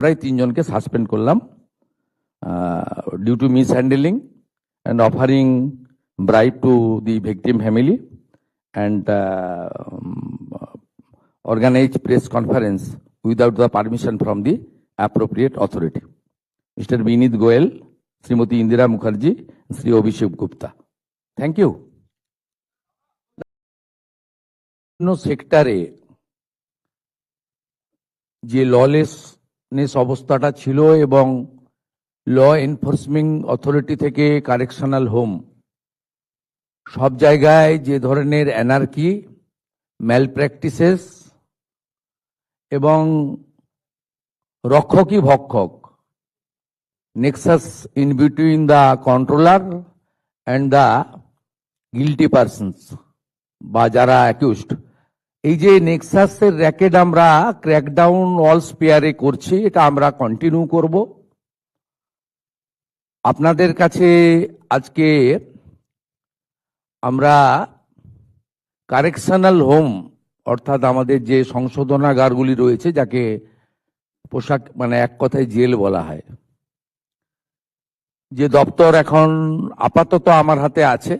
প্রায় 3 জনকে সাসপেন্ড করলাম due to mishandling and offering bribe to the victim family and organize press conference without the permission from the appropriate authority. Mr. Vinit Goel, Srimati Indira Mukherjee, Sri Abhishek Gupta. Thank you. সেক্টরে যে lawlessness অবস্থাটা ছিল এবং law enforcement authority থেকে correctional home সব জায়গায় যে ধরনের অ্যানার্কি, ম্যাল প্র্যাকটিসেস এবং রক্ষকই ভক্ষক, nexus in between the controller and the guilty persons বা যারা অ্যাকিউজড, এই যে নেক্সাসের র্যাকেট আমরা ক্র্যাকডাউন অল স্পেয়ারে করছি, এটা আমরা কন্টিনিউ করব। আপনাদের কাছে আজকে আমরা কারেকশনাল হোম অর্থাৎ আমাদের যে সংশোধনাগারগুলি রয়েছে, যাকে পোশাক মানে এক কথায় জেল বলা হয়, যে দপ্তর এখন আপাতত আমার হাতে আছে।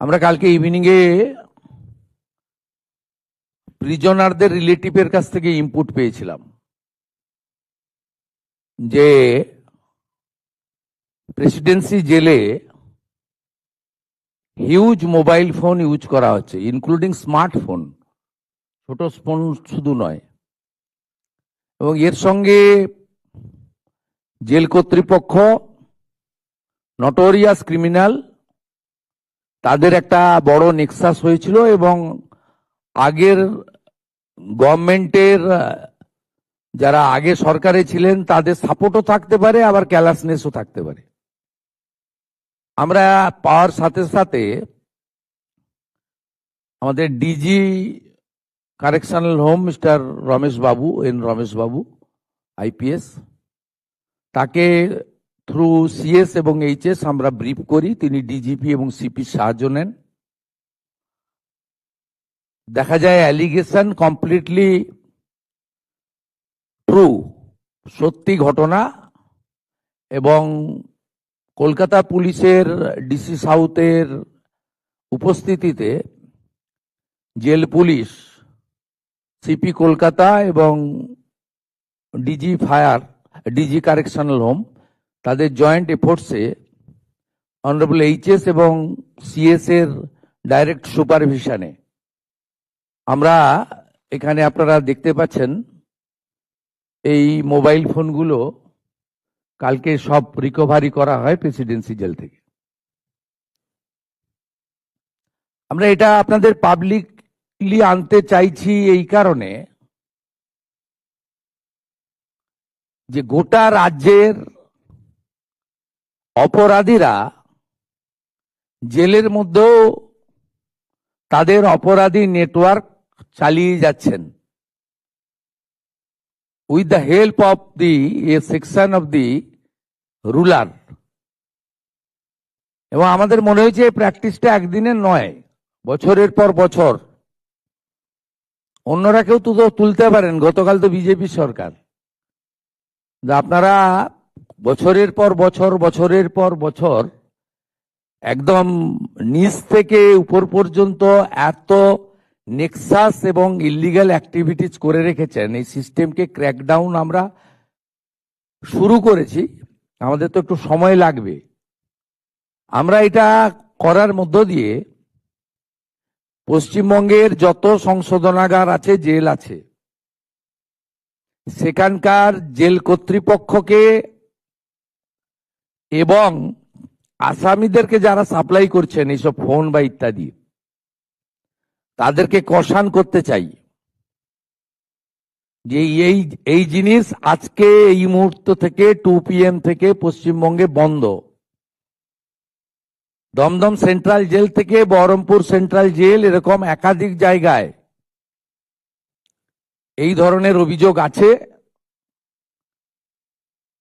আমরা কালকে ইভিনিং এ প্রিজনারদের রিলেটিভের কাছ থেকে ইনপুট পেয়েছিলাম যে প্রেসিডেন্সি জেলে হিউজ মোবাইল ফোন ইউজ করা হচ্ছে, ইনক্লুডিং স্মার্টফোন, ছোট ফোন শুধু নয়। এবং এর সঙ্গে জেল কর্তৃপক্ষ, নটোরিয়াস ক্রিমিনাল, তাদের একটা বড় নেক্সাস হয়েছিল এবং আগের গভর্নমেন্টের যারা আগে সরকারে ছিলেন তাদের সাপোর্টও থাকতে পারে, আবার ক্যালাসনেসও থাকতে পারে। আমরা পাওয়ার সাথে সাথে আমাদের DG correctional home mister Ramesh Babu, Ramesh Babu IPS, তাকে থ্রু সিএস এবং এইচএস আমরা ব্রিফ করি, তিনি ডিজিপি এবং সিপি সাহায্য নেন। দেখা যায় অ্যালিগেশন কমপ্লিটলি ট্রু, সত্যি ঘটনা। এবং কলকাতা পুলিশের ডিসি সাউথের উপস্থিতিতে জেল পুলিশ, সিপি কলকাতা এবং DG fire, DG correctional home, তাদের জয়েন্ট এফোর্টসে অনারেবল এইচএস এবং সিএস এর ডাইরেক্ট সুপারভিশনে আমরা এখানে আপনারা দেখতে পাচ্ছেন এই মোবাইল ফোনগুলো কালকে সব রিকভারি করা হয় প্রেসিডেন্সি জেল থেকে। আমরা এটা আপনাদের পাবলিকলি আনতে চাইছি এই কারণে যে গোটা রাজ্যের অপরাধীরা জেলের মধ্যেও তাদের অপরাধী নেটওয়ার্ক চালিয়ে যাচ্ছেন with the help of the section of the ruler. এবং আমাদের মনে হয়েছে এই প্র্যাকটিসটা একদিনের নয়, বছরের পর বছর। অন্যরা কেউ তো তুলতে পারেন, গতকাল তো বিজেপি সরকার। আপনারা বছরের পর বছর, বছরের পর বছর একদম নিচ থেকে উপর পর্যন্ত এত নেক্সাস এবং ইলিগাল অ্যাক্টিভিটিস করে রেখেছেন। এই সিস্টেমকে ক্র্যাকডাউন আমরা শুরু করেছি, আমাদের তো একটু সময় লাগবে। আমরা এটা করার মধ্য দিয়ে পশ্চিমবঙ্গের যত সংশোধনাগার আছে, জেল আছে, সেখানকার জেল কর্তৃপক্ষকে এবং আসামিদেরকে যারা সাপ্লাই করছেন এইসব ফোন বা ইত্যাদি, তাদেরকে কষান করতে চাই যে এই জিনিস আজকে এই মুহূর্ত থেকে 2 PM থেকে পশ্চিমবঙ্গে বন্ধ। দমদম সেন্ট্রাল জেল থেকে বহরমপুর সেন্ট্রাল জেল, এরকম একাধিক জায়গায় এই ধরনের অভিযোগ আছে।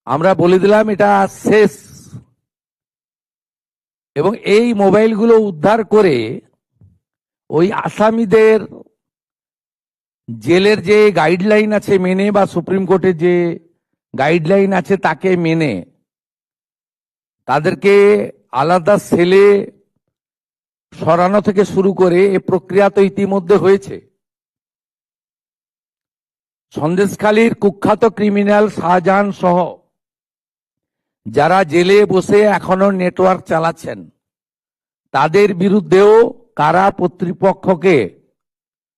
আমরা বলে দিলাম এটা শেষ। এবং এই মোবাইলগুলো উদ্ধার করে ওই আসামিদের জেলের যে গাইডলাইন আছে মেনে বা সুপ্রিম কোর্টের যে গাইডলাইন আছে তাকে মেনে তাদেরকে আলাদা সেলে সরানো থেকে শুরু করে এ প্রক্রিয়া তো ইতিমধ্যে হয়েছে। সন্দেশখালীর কুখ্যাত ক্রিমিনাল শাহজাহান সহ যারা জেলে বসে এখনো নেটওয়ার্ক চালাচ্ছেন তাদের বিরুদ্ধেও কারা কর্তৃপক্ষকে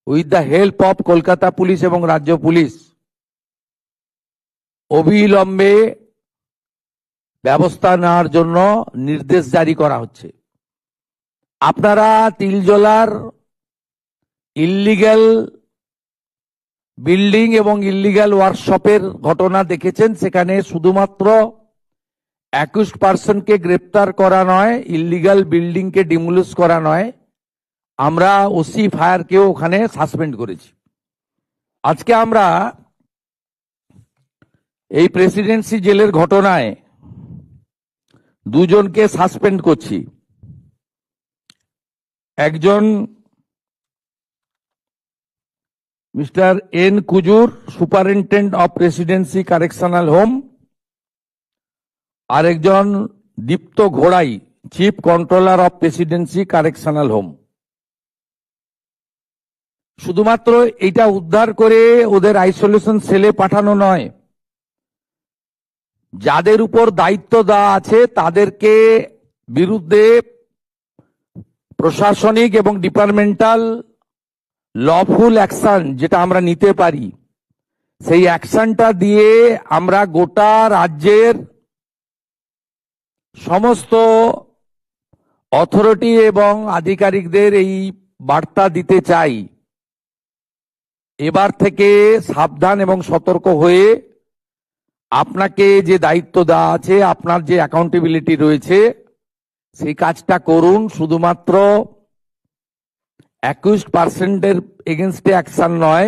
with the help of Kolkata police এবং রাজ্য পুলিশ অবিলম্বে ব্যবস্থা নেওয়ার জন্য নির্দেশ জারি করা হচ্ছে। আপনারা তিলজলার ইল্লিগ্যাল বিল্ডিং এবং ইল্লিগ্যাল ওয়ার্কশপের ঘটনা দেখেছেন। সেখানে শুধুমাত্র 21% গ্রেপ্তার করা নয়, ইল্লিগ্যাল বিল্ডিংকে ডিমোলিশ করা নয়, আমরা ওসি ফায়ারকেও ওখানে সাসপেন্ড করেছি। আজকে আমরা এই প্রেসিডেন্সি জেলের ঘটনায় দুজনকে সাসপেন্ড করছি। একজন Mister N Kujur, superintendent of Presidency correctional home, আরেকজন দীপ্ত ঘোড়াই, chief controller of Presidency correctional home. শুধুমাত্র এটা উদ্ধার করে ওদের আইসোলেশন সেলে পাঠানো নয়, যাদের উপর দায়িত্ব দেওয়া আছে তাদেরকে বিরুদ্ধে প্রশাসনিক এবং ডিপার্টমেন্টাল লফুল অ্যাকশন যেটা আমরা নিতে পারি, সেই অ্যাকশনটা দিয়ে আমরা গোটা রাজ্যের সমস্ত অথরিটি এবং আধিকারিকদের এই বার্তা দিতে চাই, এবার থেকে সাবধান এবং সতর্ক হয়ে আপনাকে যে দায়িত্ব দেওয়া আছে, আপনার যে অ্যাকাউন্টেবিলিটি রয়েছে, সেই কাজটা করুন। শুধুমাত্র 21% এগেনস্টে অ্যাকশন নয়,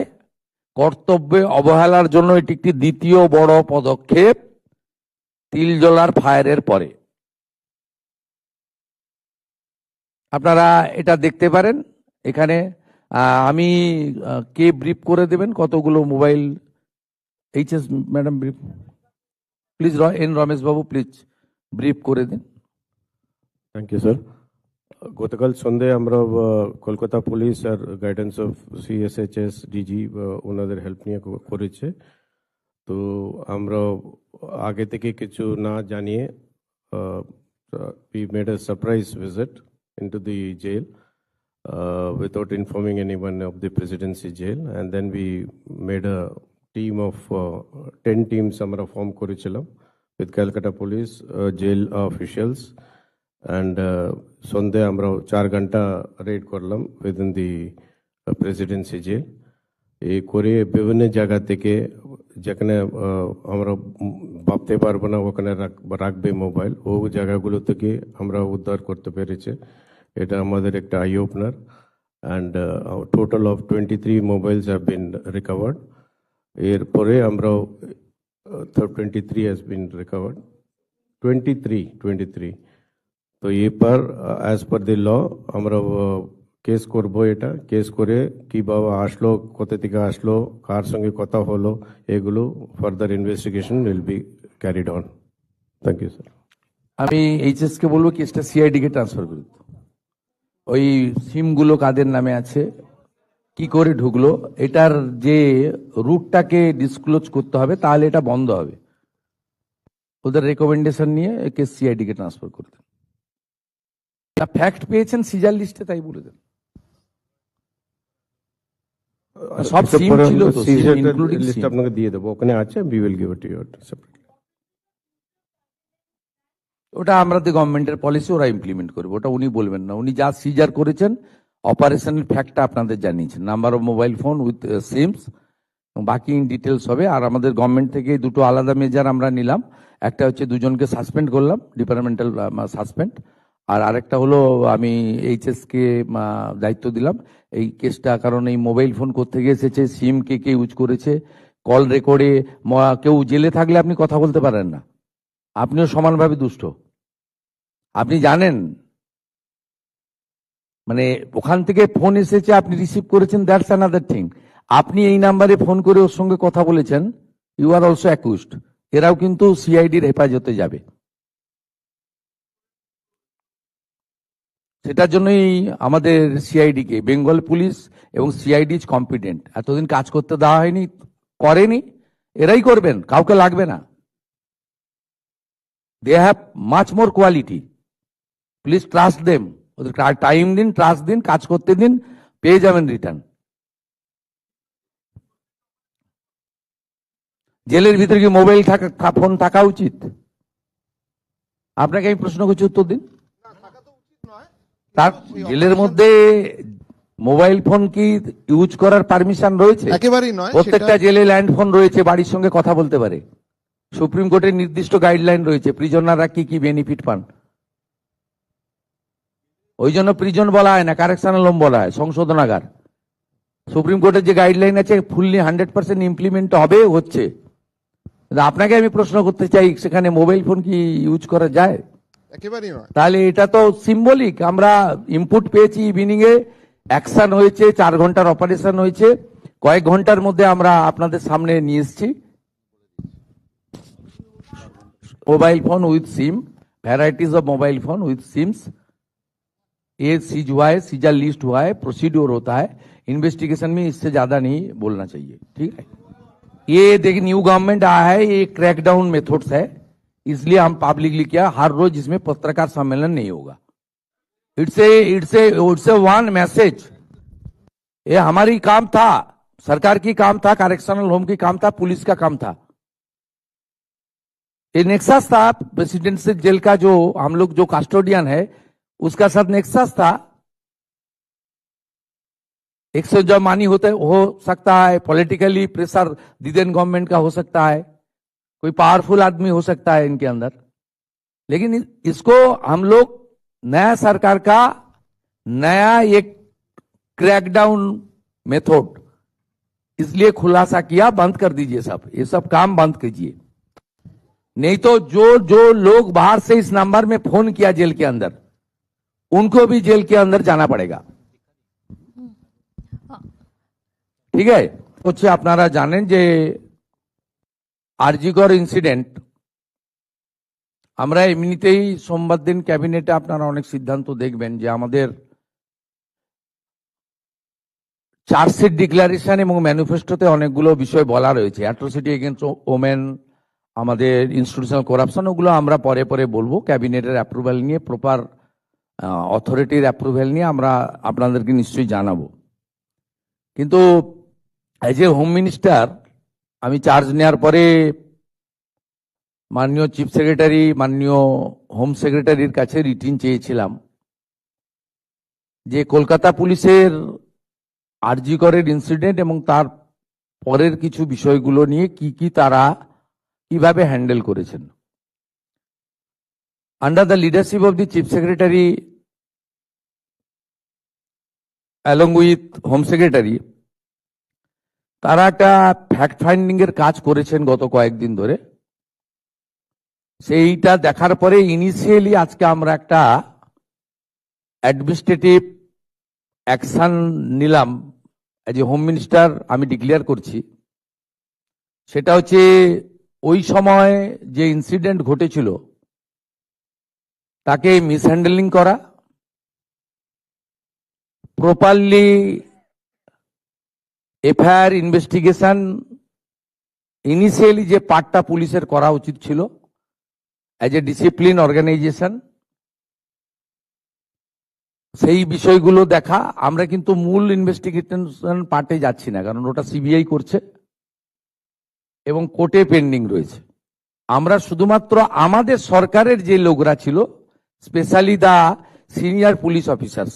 কর্তব্যে অবহেলার জন্য এটি একটি দ্বিতীয় বড় পদক্ষেপ তিলজলার ফায়ারের পরে। আপনারা এটা দেখতে পারেন এখানে। আমি কে ব্রিফ করে দেবেন কতগুলো mobile? HS madam brief please. N Ramesh babu please brief করে দিন। Thank you sir. গতকাল সন্ধ্যায় আমরা কলকাতা পুলিশ আর গাইডেন্স অফ সিএসএইচএস ডিজি ওনাদের হেল্প নিয়ে করেছে। তো আমরা আগে থেকে কিছু না জানিয়ে we made a surprise visit into the jail without informing anyone of the presidency jail, and then we made a team of 10 teams আমরা ফর্ম করেছিলাম with Calcutta police jail officials, and সন্ধ্যে আমরা 4 ঘন্টা রেড করলাম within the presidency jail। এই করে বিভিন্ন জায়গা থেকে যেখানে আমরা ভাবতে পারবো না ওখানে রাখবে মোবাইল, ও জায়গাগুলো থেকে আমরা উদ্ধার করতে পেরেছে। এটা আমাদের একটা I opener. And total of 23 mobiles have been recovered. এরপরে আমরা 23 হ্যাজ বিন রিকভার্ড। 23 তো এরপর অ্যাজ পার দি ল আমরা কেস করবো। এটা কেস করে কিভাবে আসলো, কোথা থেকে আসলো, কার সঙ্গে কথা হলো, এগুলো further investigation will be carried on. Thank you sir. আমি এইচএস কে বলবো কেসটা সিআইডি কে ট্রান্সফার করে দিতে। ওই সিমগুলো কাদের নামে আছে, কি করে ঢুকলো, এটার যে রুটটাকে ডিসক্লোজ করতে হবে, তাহলে এটা বন্ধ হবে। ওদের রেকমেন্ডেশন নিয়ে কেস সিআইডি কে ট্রান্সফার করে দেন। ফ্যাক্ট পেয়েছেন সিজার লিস্টে, তাই বলে দেন। সব সিম ছিল তো, ইনক্লুডিং লিস্ট আপনাকে দিয়ে দেবো, ওখানে আছে, we will give it to you separately. ওটা আমাদের গভর্নমেন্টের পলিসি, ওরা ইমপ্লিমেন্ট করবে, ওটা উনি বলবেন না। উনি যা সিজার করেছেন অপারেশনাল ফ্যাক্টটা আপনাদের জানিয়েছেন, number of mobile phone with seems, বাকি ইন ডিটেলস হবে। আর আমাদের গভর্নমেন্ট থেকে দুটো আলাদা মেজার আমরা নিলাম। একটা হচ্ছে দুজনকে সাসপেন্ড করলাম, ডিপার্টমেন্টাল সাসপেন্ড, আর আরেকটা হলো আমি এইচএস কে দায়িত্ব দিলাম এই কেসটা। কারণ এই মোবাইল ফোন কোত্থেকে এসেছে, সিম কে কে ইউজ করেছে, কল রেকর্ডে কেউ জেলে থাকলে আপনি কথা বলতে পারেন না, আপনিও সমানভাবে দুষ্ট। আপনি জানেন মানে ওখান থেকে ফোন এসেছে, আপনি রিসিভ করেছেন, দ্যাটস অ্যানাদার থিং। আপনি এই নাম্বারে ফোন করে ওর সঙ্গে কথা বলেছেন, ইউ আর অলসো অ্যাকিউজড। এরাও কিন্তু সিআইডির হেফাজতে যাবে। সেটার জন্যই আমাদের সিআইডি কে, বেঙ্গল পুলিশ এবং সিআইডি ইজ কম্পিটেন্ট। এতদিন কাজ করতে দেওয়া হয়নি, করেনি, এরাই করবেন, কাউকে লাগবে না। They have much more quality, please trust them. ওদের টাইম দিন, ট্রাস্ট দিন, কাজ করতে দিন, পেয়ে যাবেন রিটার্ন। জেলের ভিতরে কি মোবাইল থাকা, ফোন থাকা উচিত? আপনাকে আমি প্রশ্ন করছি, উত্তর দিন। তার জেলের মধ্যে মোবাইল ফোন কি ইউজ করার পারমিশন রয়েছে? একেবারেই নয়। প্রত্যেকটা জেলে ল্যান্ড ফোন রয়েছে, বাড়ির সঙ্গে কথা বলতে পারে। সুপ্রিম কোর্টের নির্দিষ্ট গাইডলাইন রয়েছে, প্রিজনাররা কি কি বেনিফিট পান। ওই জন্য প্রিজন বলা হয় না, কারেকশনাল হোম বলা হয়, সংশোধনাগার। সুপ্রিম কোর্টের যে গাইডলাইন আছে ফুললি 100% ইমপ্লিমেন্ট হবে, হচ্ছে। আপনাকে আমি প্রশ্ন করতে চাই, সেখানে মোবাইল ফোন কি ইউজ করা যায়? একেবারেই নয়। তাহলে এটা তো সিম্বলিক। আমরা ইনপুট পেয়েছি, ইভিনিং এ অ্যাকশন হয়েছে, 4 ঘন্টার অপারেশন হয়েছে, কয়েক ঘন্টার মধ্যে আমরা আপনাদের সামনে নিয়ে এসেছি। Mobile phone with SIM, varieties of mobile phone with SIMs, ये सीज हुआ है, सीजर लिस्ट हुआ है, प्रोसीड्योर होता है। इन्वेस्टिगेशन में इससे ज्यादा नहीं बोलना चाहिए, ठीक है। ये देखिए न्यू गवर्नमेंट आया है, ये क्रैकडाउन मेथड्स है, इसलिए हम पब्लिकली किया। हर रोज इसमें पत्रकार सम्मेलन नहीं होगा। It's a one message. ये हमारी काम था, सरकार की काम था, करेक्शनल होम की काम था, पुलिस का काम था। ये नेक्सस था प्रेसिडेंशियल जेल का, जो हम लोग जो कस्टोडियन है उसका साथ नेक्सस था। एक से जब मानी होते हो सकता है, पॉलिटिकली प्रेशर दिदेन गवर्नमेंट का हो सकता है, कोई पावरफुल आदमी हो सकता है इनके अंदर, लेकिन इसको हम लोग नया सरकार का नया एक क्रैकडाउन मेथड इसलिए खुलासा किया। बंद कर दीजिए सब, ये सब काम बंद कीजिए, नहीं तो जो लोग बाहर से इस नंबर में फोन किया जेल के अंदर, उनको भी जेल के अंदर जाना पड़ेगा, ঠিক আছে। হচ্ছে আপনারা জানেন যে আরজিকর ইনসিডেন্ট, আমরা এমনিতেই সোমবার দিন ক্যাবিনেটে আপনারা অনেক সিদ্ধান্ত দেখবেন যে আমাদের চার্জশিট ডিক্লারেশন এবং ম্যানিফেস্টোতে অনেকগুলো বিষয় বলা রয়েছে, অ্যাট্রোসিটি এগেইনস্ট ওমেন, আমাদের ইনস্টিটিউশনাল করাপশন, ওগুলো আমরা পরে পরে বলবো। ক্যাবিনেটের অ্যাপ্রুভাল নিয়ে, প্রপার অথরিটির অ্যাপ্রুভাল নিয়ে আমরা আপনাদেরকে নিশ্চয়ই জানাবো। কিন্তু এজ এ হোম মিনিস্টার আমি চার্জ নেওয়ার পরে মাননীয় চিফ সেক্রেটারি, মাননীয় হোম সেক্রেটারির কাছে রিটিন চেয়েছিলাম যে কলকাতা পুলিশের আরজি করের ইনসিডেন্ট এবং তার পরের কিছু বিষয়গুলো নিয়ে কি তারা কিভাবে হ্যান্ডেল করেছেন। Under the leadership of the chief secretary along with home secretary, তারা একটা ফ্যাক্ট ফাইন্ডিং এর কাজ করেছেন গত কয়েকদিন ধরে। সেইটা দেখার পরে ইনিশিয়ালি আজকে আমরা একটা অ্যাডমিনিস্ট্রেটিভ অ্যাকশন নিলাম, এজ এ হোম মিনিস্টার আমি ডিক্লেয়ার করছি। সেটা হচ্ছে ওই সময় যে ইনসিডেন্ট ঘটেছিল তাকে মিসহ্যান্ডেলিং করা, প্রপারলি এফআইআর ইনভেস্টিগেশন ইনিশিয়ালি যে পার্টটা পুলিশের করা উচিত ছিল এজ এ ডিসিপ্লিন অর্গানাইজেশন, সেই বিষয়গুলো দেখা। আমরা কিন্তু মূল ইনভেস্টিগেশন পার্টে যাচ্ছি না, কারণ ওটা সিবিআই করছে এবং কোর্টে পেন্ডিং রয়েছে। আমরা শুধুমাত্র আমাদের সরকারের যে লোকরা ছিল, specially the senior police officers,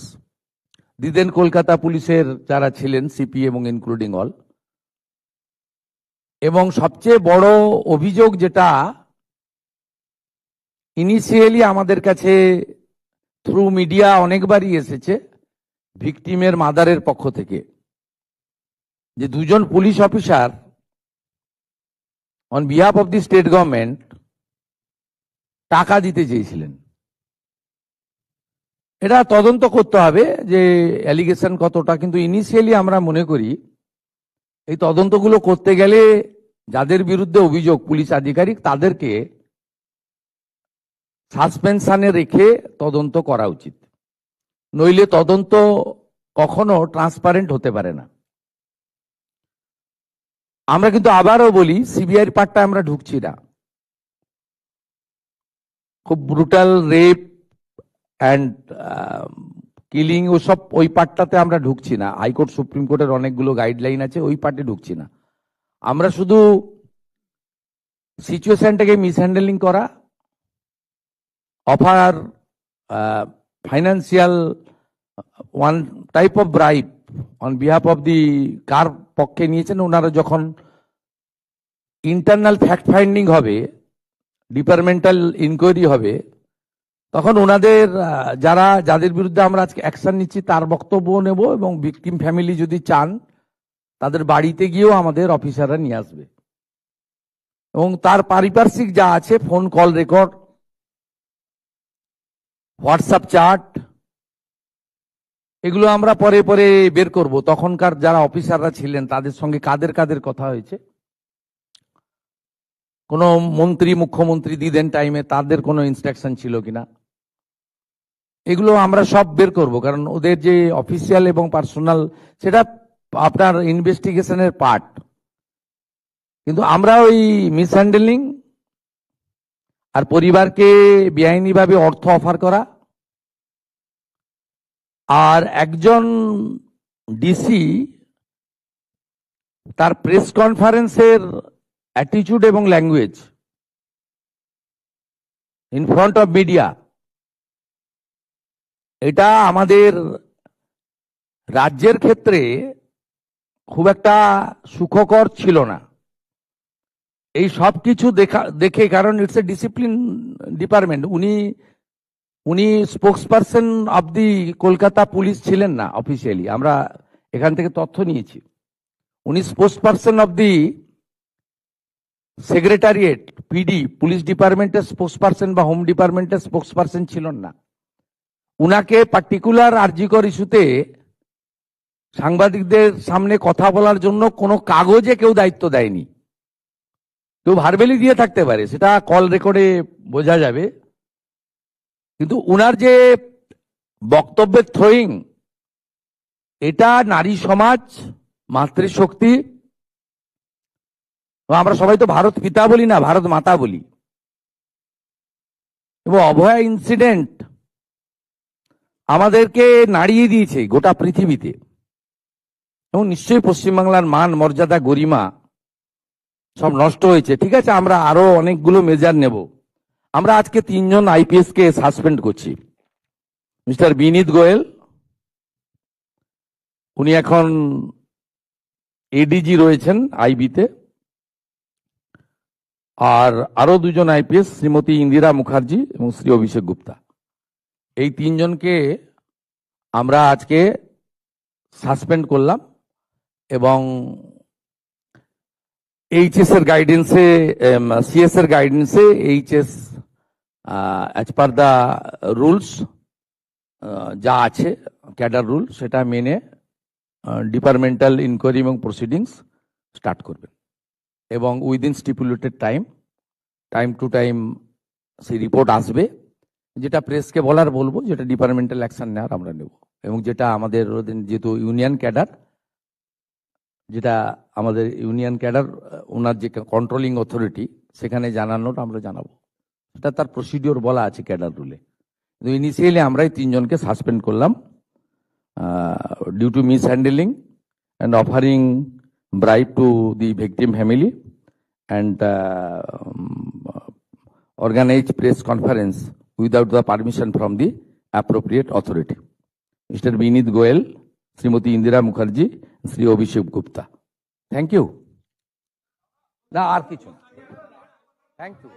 দিদেন কলকাতা পুলিশের যারা ছিলেন সিপি এবং ইনক্লুডিং অল, এবং সবচেয়ে বড় অভিযোগ যেটা ইনিশিয়ালি আমাদের কাছে থ্রু মিডিয়া অনেকবারই এসেছে ভিকটিমের মাদারের পক্ষ থেকে, যে দুজন police officer on behalf of the state government টাকা দিতে চেয়েছিলেন। এটা তদন্ত করতে হবে যে অ্যালিগেশন কতটা, কিন্তু ইনিশিয়ালি আমরা মনে করি এই তদন্তগুলো করতে গেলে যাদের বিরুদ্ধে অভিযোগ পুলিশ আধিকারিক তাদেরকে সাসপেনশনে রেখে তদন্ত করা উচিত, নইলে তদন্ত কখনো ট্রান্সপারেন্ট হতে পারে না। আমরা কিন্তু আবারও বলি, সিবিআই পার্টটা আমরা ঢুকছি না। খুব ব্রুটাল রেপ অ্যান্ড কিলিং ওসব ওই পার্টটাতে আমরা ঢুকছি না। হাইকোর্ট সুপ্রিম কোর্টের অনেকগুলো গাইডলাইন আছে, ওই পার্টে ঢুকছি না। আমরা শুধু সিচুয়েশনটাকে মিসহ্যান্ডেলিং করা, offer financial one type of bribe on behalf of the কার পক্ষে নিয়েছেন ওনারা, যখন ইন্টারনাল ফ্যাক্ট ফাইন্ডিং হবে, ডিপার্টমেন্টাল ইনকোয়ারি হবে, তখন ওনাদের যাদের বিরুদ্ধে আমরা আজকে অ্যাকশন নিচ্ছি তার বক্তব্য নেব, এবং ভিকটিম ফ্যামিলি যদি চান তাদের বাড়িতে গিয়েও আমাদের অফিসাররা নিয়ে আসবে, এবং তার পারিপার্শ্বিক যা আছে, phone call record, WhatsApp chat, এগুলো আমরা পরে পরে বের করব। তখনকার যারা অফিসাররা ছিলেন তাদের সঙ্গে কাদের কাদের কথা হয়েছে, কোন মন্ত্রী মুখ্যমন্ত্রী দিদেন টাইমে তাদের কোনো ইনস্ট্রাকশন ছিল কিনা, এগুলো আমরা সব বের করব। কারণ ওদের যে অফিসিয়াল এবং পার্সোনাল, সেটা আপনার ইনভেস্টিগেশনের পার্ট। কিন্তু আমরা ওই মিসহ্যান্ডেলিং আর পরিবারকে বেআইনিভাবে অর্থ অফার করা, আর একজন ডিসি তার প্রেস কনফারেন্সের অ্যাটিটিউড এবং language in front of media, এটা আমাদের রাজ্যের ক্ষেত্রে খুব একটা সুখকর ছিল না। এই সব কিছু দেখে, কারণ ইটস এ ডিসিপ্লিন ডিপার্টমেন্ট, উনি spokesperson of the Kolkata police ছিলেন না অফিসিয়ালি, আমরা এখান থেকে তথ্য নিয়েছি। উনি spokesperson of the secretariat, PD, police ডিপার্টমেন্টের স্পোক্সপারসন বা হোম ডিপার্টমেন্টের স্পোক্সপারসন ছিলেন না। উনাকে পার্টিকুলার আরজিকর ইস্যুতে সাংবাদিকদের সামনে কথা বলার জন্য কোনো কাগজে কেউ দায়িত্ব দেয়নি। কেউ ভার্বেলি দিয়ে থাকতে পারে, সেটা কল রেকর্ডে বোঝা যাবে, কিন্তু উনার যে বক্তব্যের থ্রোয়িং, এটা নারী সমাজ, মাতৃশক্তি, আমরা সবাই তো ভারত পিতা বলি না, ভারত মাতা বলি। এবং অভয়া ইনসিডেন্ট আমাদেরকে নাড়িয়ে দিয়েছে গোটা পৃথিবীতে, এবং নিশ্চয়ই পশ্চিমবাংলার মান, মর্যাদা, গরিমা সব নষ্ট হয়েছে। ঠিক আছে, আমরা আরো অনেকগুলো মেজার নেব। আমরা আজকে 3 জন আইপিএস কে সাসপেন্ড করছি। মিস্টার বিনীত গোয়েল, উনি এখন এডিজি রয়েছেন আইবিতে, আর আরো 2 জন আইপিএস, শ্রীমতী ইন্দিরা মুখার্জি এবং শ্রী অভিষেক গুপ্তা, এই 3 জনকে আমরা আজকে সাসপেন্ড করলাম। এবং এইচএস এর গাইডেন্সে, সিএস এর গাইডেন্সে HS as per the rules যা আছে, ক্যাডার রুল, সেটা মেনে ডিপার্টমেন্টাল ইনকোয়ারি এবং প্রসিডিংস স্টার্ট করবেন, এবং within stipulated time to time সেই রিপোর্ট আসবে। যেটা প্রেসকে বলার বলবো, যেটা ডিপার্টমেন্টাল অ্যাকশন নেওয়ার আমরা নেব, এবং যেটা আমাদের যেহেতু ইউনিয়ন ক্যাডার, যেটা আমাদের ইউনিয়ন ক্যাডার, ওনার যে কন্ট্রোলিং অথরিটি, সেখানে জানানোর আমরা জানাবো, সেটা তার প্রসিডিওর বলা আছে ক্যাডার রুলে। কিন্তু ইনিশিয়ালি আমরা এই 3 জনকে সাসপেন্ড করলাম due to mishandling and offering bribe to the victim family and organized press conference without the permission from the appropriate authority. Mr. Binit Goel, Srimati Indira Mukherjee, Sri Abhishek Gupta. Thank you. Na ar kichu. Thank you.